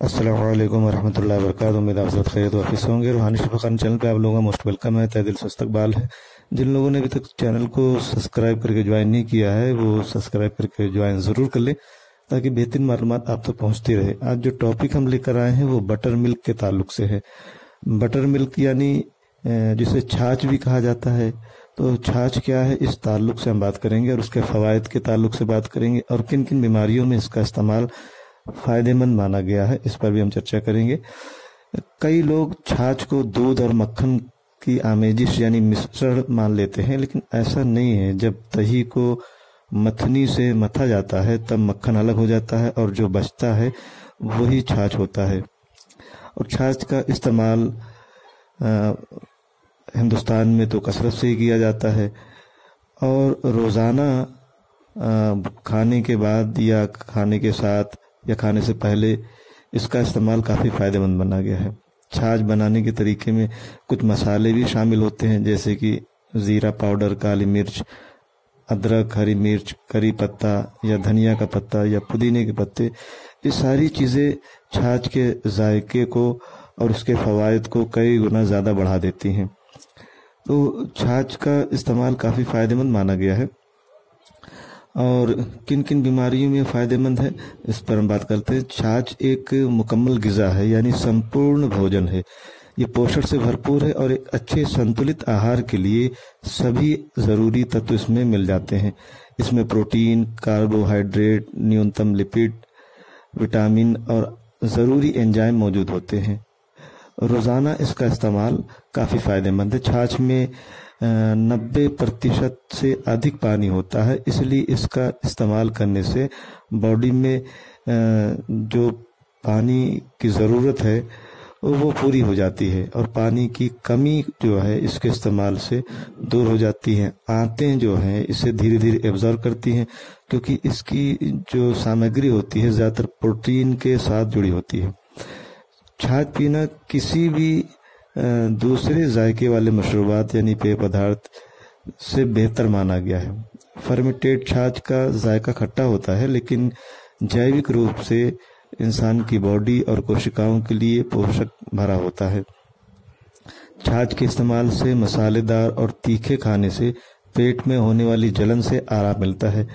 अस्सलाम वालेकुम वरहमतुल्लाहि वबरकातुहू। उम्मीद है आप सब खैरियत वाफिस होंगे। रूहानी शिफा खान चैनल पे आप लोगों का मोस्ट वेलकम है, तहे दिल से इस्तकबाल है। जिन लोगों ने अभी तक चैनल को सब्सक्राइब करके ज्वाइन नहीं किया है वो सब्सक्राइब करके ज्वाइन ज़रूर कर ले ताकि बेहतरीन मालूमात आप तक पहुंचती रहे। आज जो टॉपिक हम लेकर आए हैं वो बटर मिल्क के ताल्लुक से है। बटर मिल्क यानी जिसे छाछ भी कहा जाता है। तो छाछ क्या है, इस ताल्लुक से हम बात करेंगे और उसके फ़वाइद के ताल्लुक से बात करेंगे और किन किन बीमारियों में इसका इस्तेमाल फ़ायदेमंद माना गया है, इस पर भी हम चर्चा करेंगे। कई लोग छाछ को दूध और मक्खन की आमेजिश यानी मिश्रण मान लेते हैं, लेकिन ऐसा नहीं है। जब दही को मथनी से मथा जाता है तब मक्खन अलग हो जाता है और जो बचता है वही छाछ होता है। और छाछ का इस्तेमाल हिंदुस्तान में तो कसरत से ही किया जाता है और रोज़ाना खाने के बाद या खाने के साथ या खाने से पहले इसका इस्तेमाल काफ़ी फ़ायदेमंद माना गया है। छाछ बनाने के तरीके में कुछ मसाले भी शामिल होते हैं, जैसे कि ज़ीरा पाउडर, काली मिर्च, अदरक, हरी मिर्च, करी पत्ता या धनिया का पत्ता या पुदीने के पत्ते। ये सारी चीज़ें छाछ के जायके को और उसके फ़वाइद को कई गुना ज़्यादा बढ़ा देती हैं। तो छाछ का इस्तेमाल काफ़ी फ़ायदेमंद माना गया है और किन किन बीमारियों में फ़ायदेमंद है इस पर हम बात करते हैं। छाछ एक मुकम्मल ग़िज़ा है यानी संपूर्ण भोजन है। ये पोषण से भरपूर है और एक अच्छे संतुलित आहार के लिए सभी ज़रूरी तत्व इसमें मिल जाते हैं। इसमें प्रोटीन, कार्बोहाइड्रेट, न्यूनतम लिपिड, विटामिन और ज़रूरी एंजाइम मौजूद होते हैं। रोज़ाना इसका इस्तेमाल काफ़ी फ़ायदेमंद है। छाछ में 90% से अधिक पानी होता है, इसलिए इसका इस्तेमाल करने से बॉडी में जो पानी की ज़रूरत है वो पूरी हो जाती है और पानी की कमी जो है इसके इस्तेमाल से दूर हो जाती है। आंतें जो हैं इसे धीरे धीरे एब्जॉर्ब करती हैं क्योंकि इसकी जो सामग्री होती है ज़्यादातर प्रोटीन के साथ जुड़ी होती है। छाछ पीना किसी भी दूसरे जायके वाले मशरूबात यानी पेय पदार्थ से बेहतर माना गया है। फर्मेंटेड छाछ का जायका खट्टा होता है, लेकिन जैविक रूप से इंसान की बॉडी और कोशिकाओं के लिए पोषक भरा होता है। छाछ के इस्तेमाल से मसालेदार और तीखे खाने से पेट में होने वाली जलन से आराम मिलता है।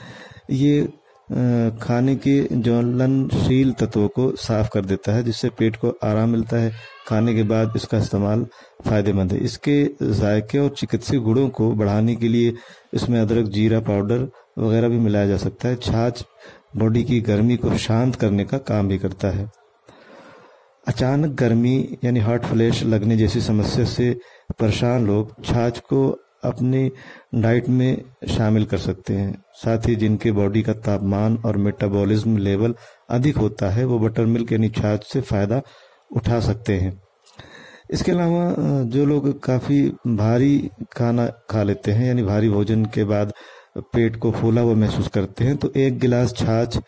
ये खाने के ज्वलनशील तत्वों को साफ कर देता है, जिससे पेट को आराम मिलता है। खाने के बाद इसका इस्तेमाल फ़ायदेमंद है। इसके जायके और चिकित्सीय गुणों को बढ़ाने के लिए इसमें अदरक, जीरा पाउडर वगैरह भी मिलाया जा सकता है। छाछ बॉडी की गर्मी को शांत करने का काम भी करता है। अचानक गर्मी यानी हॉट फ्लैश लगने जैसी समस्या से परेशान लोग छाछ को अपनी डाइट में शामिल कर सकते हैं। साथ ही जिनके बॉडी का तापमान और मेटाबॉलिज्म लेवल अधिक होता है वो बटर मिल्क यानी छाछ से फ़ायदा उठा सकते हैं। इसके अलावा जो लोग काफ़ी भारी खाना खा लेते हैं यानी भारी भोजन के बाद पेट को फूला हुआ महसूस करते हैं तो एक गिलास छाछ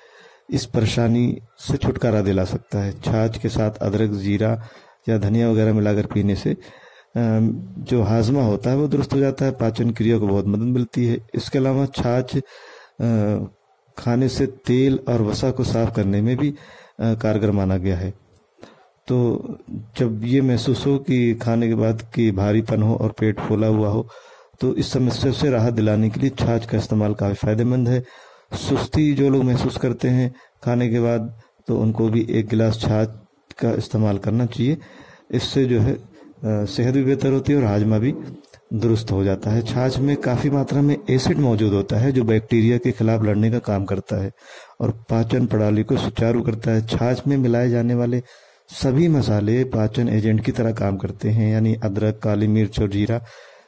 इस परेशानी से छुटकारा दिला सकता है। छाछ के साथ अदरक, जीरा या धनिया वगैरह मिलाकर पीने से जो हाजमा होता है वो दुरुस्त हो जाता है, पाचन क्रिया को बहुत मदद मिलती है। इसके अलावा छाछ खाने से तेल और वसा को साफ करने में भी कारगर माना गया है। तो जब ये महसूस हो कि खाने के बाद कि भारीपन हो और पेट फूला हुआ हो तो इस समस्या से राहत दिलाने के लिए छाछ का इस्तेमाल काफ़ी फ़ायदेमंद है। सुस्ती जो लोग महसूस करते हैं खाने के बाद तो उनको भी एक गिलास छाछ का इस्तेमाल करना चाहिए। इससे जो है सेहत भी बेहतर होती है और हाजमा भी दुरुस्त हो जाता है। छाछ में काफ़ी मात्रा में एसिड मौजूद होता है जो बैक्टीरिया के खिलाफ लड़ने का काम करता है और पाचन प्रणाली को सुचारू करता है। छाछ में मिलाए जाने वाले सभी मसाले पाचन एजेंट की तरह काम करते हैं, यानी अदरक, काली मिर्च और जीरा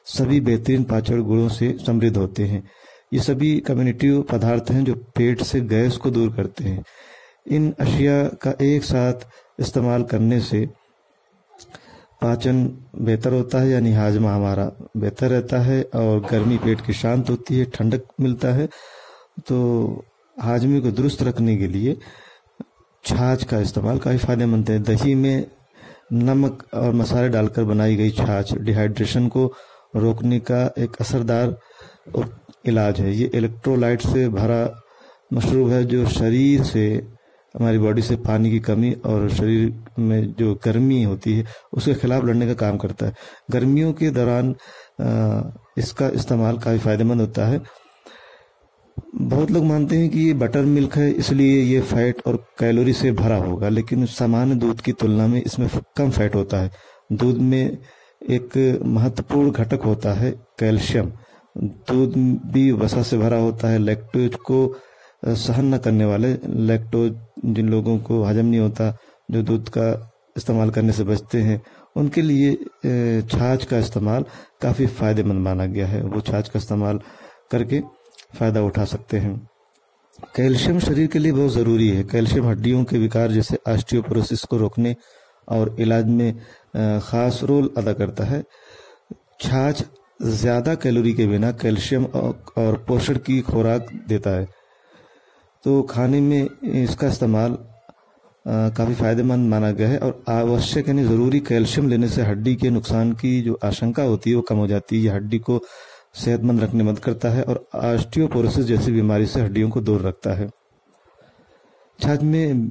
सभी बेहतरीन पाचन गुणों से समृद्ध होते हैं। ये सभी कम्युनिटिव पदार्थ हैं जो पेट से गैस को दूर करते हैं। इन अशिया का एक साथ इस्तेमाल करने से पाचन बेहतर होता है यानी हाजमा हमारा बेहतर रहता है और गर्मी पेट की शांत होती है, ठंडक मिलता है। तो हाजमे को दुरुस्त रखने के लिए छाछ का इस्तेमाल काफ़ी फ़ायदेमंद है। दही में नमक और मसाले डालकर बनाई गई छाछ डिहाइड्रेशन को रोकने का एक असरदार इलाज है। ये इलेक्ट्रोलाइट से भरा मशरूब है जो शरीर से हमारी बॉडी से पानी की कमी और शरीर में जो गर्मी होती है उसके खिलाफ लड़ने का काम करता है। गर्मियों के दौरान इसका इस्तेमाल काफ़ी फायदेमंद होता है। बहुत लोग मानते हैं कि ये बटर मिल्क है इसलिए ये फैट और कैलोरी से भरा होगा, लेकिन सामान्य दूध की तुलना में इसमें कम फैट होता है। दूध में एक महत्वपूर्ण घटक होता है कैल्शियम। दूध भी वसा से भरा होता है। लैक्टोज को सहन न करने वाले, लैक्टोज जिन लोगों को हजम नहीं होता, जो दूध का इस्तेमाल करने से बचते हैं, उनके लिए छाछ का इस्तेमाल काफ़ी फायदेमंद माना गया है। वो छाछ का इस्तेमाल करके फ़ायदा उठा सकते हैं। कैल्शियम शरीर के लिए बहुत ज़रूरी है। कैल्शियम हड्डियों के विकार जैसे ऑस्टियोपोरोसिस को रोकने और इलाज में ख़ास रोल अदा करता है। छाछ ज़्यादा कैलोरी के बिना कैल्शियम और पोषण की खुराक देता है, तो खाने में इसका इस्तेमाल काफ़ी फायदेमंद माना गया है। और आवश्यक यानी ज़रूरी कैल्शियम लेने से हड्डी के नुकसान की जो आशंका होती है वो कम हो जाती है। यह हड्डी को सेहतमंद रखने में मदद करता है और ऑस्टियोपोरोसिस जैसी बीमारी से हड्डियों को दूर रखता है। छाछ में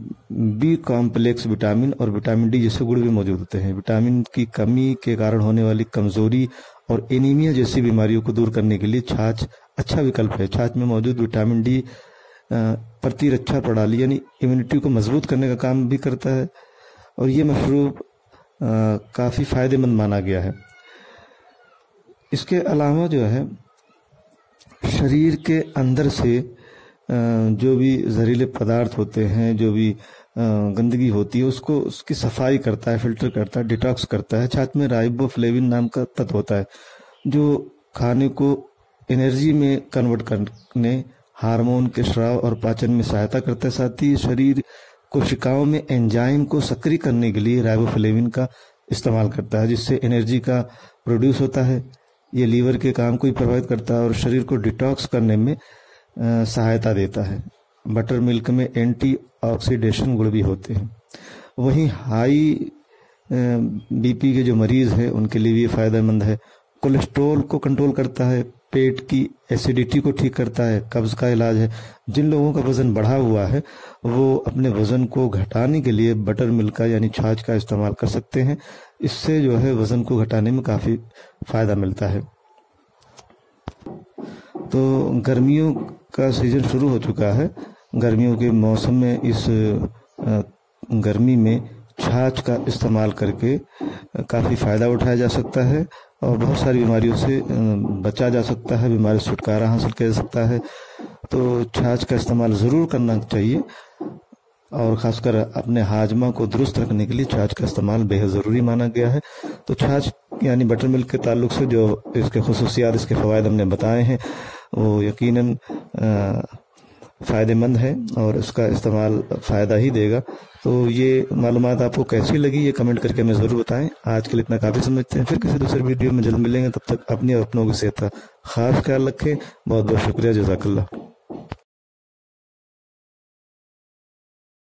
बी कॉम्प्लेक्स विटामिन और विटामिन डी जैसे गुण भी मौजूद होते हैं। विटामिन की कमी के कारण होने वाली कमजोरी और एनीमिया जैसी बीमारियों को दूर करने के लिए छाछ अच्छा विकल्प है। छाछ में मौजूद विटामिन डी प्रतिरक्षा प्रणाली यानी इम्यूनिटी को मजबूत करने का काम भी करता है और ये मशरूब काफ़ी फायदेमंद माना गया है। इसके अलावा जो है शरीर के अंदर से जो भी जहरीले पदार्थ होते हैं, जो भी गंदगी होती है, उसको उसकी सफाई करता है, फिल्टर करता है, डिटॉक्स करता है। छाछ में राइबोफ्लेविन नाम का तत्व होता है जो खाने को एनर्जी में कन्वर्ट करने, हार्मोन के स्राव और पाचन में सहायता करता है। साथ ही शरीर कोशिकाओं में एंजाइम को सक्रिय करने के लिए राइबोफ्लेविन का इस्तेमाल करता है, जिससे एनर्जी का प्रोड्यूस होता है। ये लीवर के काम को भी प्रभावित करता है और शरीर को डिटॉक्स करने में सहायता देता है। बटर मिल्क में एंटी ऑक्सीडेशन गुण भी होते हैं। वहीं हाई बीपी के जो मरीज हैं उनके लिए भी ये फायदेमंद है। कोलेस्ट्रॉल को कंट्रोल करता है, पेट की एसिडिटी को ठीक करता है, कब्ज का इलाज है। जिन लोगों का वजन बढ़ा हुआ है वो अपने वजन को घटाने के लिए बटर मिल्क का यानी छाछ का इस्तेमाल कर सकते हैं। इससे जो है वजन को घटाने में काफ़ी फायदा मिलता है। तो गर्मियों का सीजन शुरू हो चुका है। गर्मियों के मौसम में इस गर्मी में छाछ का इस्तेमाल करके काफ़ी फ़ायदा उठाया जा सकता है और बहुत सारी बीमारियों से बचा जा सकता है, बीमारी से छुटकारा हासिल किया जा सकता है। तो छाछ का इस्तेमाल ज़रूर करना चाहिए और ख़ासकर अपने हाजमा को दुरुस्त रखने के लिए छाछ का इस्तेमाल बेहद ज़रूरी माना गया है। तो छाछ यानी बटर मिल्क के ताल्लुक से जो इसके खुसूसियात, इसके फ़वाइद हमने बताए हैं वो यकीनन फ़ायदेमंद है और इसका इस्तेमाल फ़ायदा ही देगा। तो ये मालूमात आपको कैसी लगी ये कमेंट करके हमें ज़रूर बताएं। आज के लिए इतना काफ़ी समझते हैं, फिर किसी दूसरे वीडियो में जल्द मिलेंगे। तब तक अपनी और अपनों की सेहत का खास ख्याल रखें। बहुत बहुत शुक्रिया, जज़ाकल्लाह।